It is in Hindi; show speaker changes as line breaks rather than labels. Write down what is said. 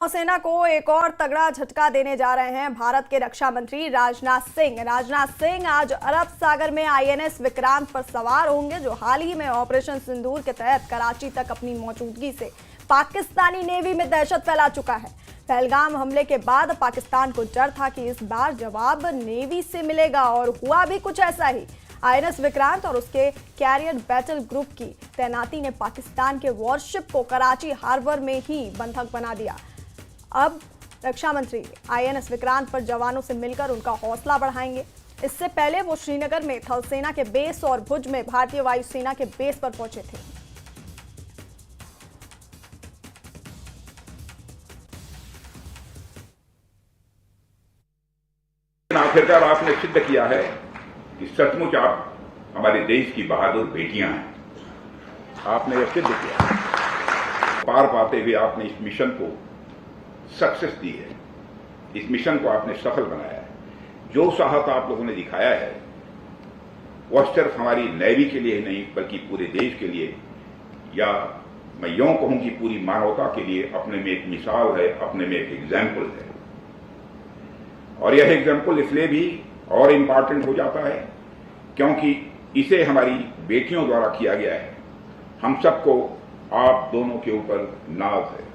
सेना को एक और तगड़ा झटका देने जा रहे हैं भारत के रक्षा मंत्री राजनाथ सिंह। राजनाथ सिंह आज अरब सागर में आईएनएस विक्रांत पर सवार होंगे, जो हाल ही में ऑपरेशन सिंदूर के तहत कराची तक अपनी मौजूदगी से पाकिस्तानी नेवी में दहशत फैला चुका है। पहलगाम हमले के बाद पाकिस्तान को डर था कि इस बार जवाब नेवी से मिलेगा, और हुआ भी कुछ ऐसा ही। आईएनएस विक्रांत और उसके कैरियर बैटल ग्रुप की तैनाती ने पाकिस्तान के वॉरशिप को कराची हार्बर में ही बंधक बना दिया। अब रक्षा मंत्री आईएनएस विक्रांत पर जवानों से मिलकर उनका हौसला बढ़ाएंगे। इससे पहले वो श्रीनगर में थल सेना के बेस और भुज में भारतीय वायुसेना के बेस पर पहुंचे थे।
आखिरकार आपने सिद्ध किया है कि सचमुच आप हमारे देश की बहादुर बेटियां हैं। आपने यह सिद्ध किया, पार पाते हुए आपने इस मिशन को सक्सेस दी है। इस मिशन को आपने सफल बनाया है। जो साहस आप लोगों ने दिखाया है वह सिर्फ हमारी नेवी के लिए ही नहीं बल्कि पूरे देश के लिए, या मैं यूं कहूं कि पूरी मानवता के लिए अपने में एक मिसाल है, अपने में एक एग्जाम्पल है। और यह एग्जाम्पल इसलिए भी और इम्पॉर्टेंट हो जाता है क्योंकि इसे हमारी बेटियों द्वारा किया गया है। हम सबको आप दोनों के ऊपर नाज है।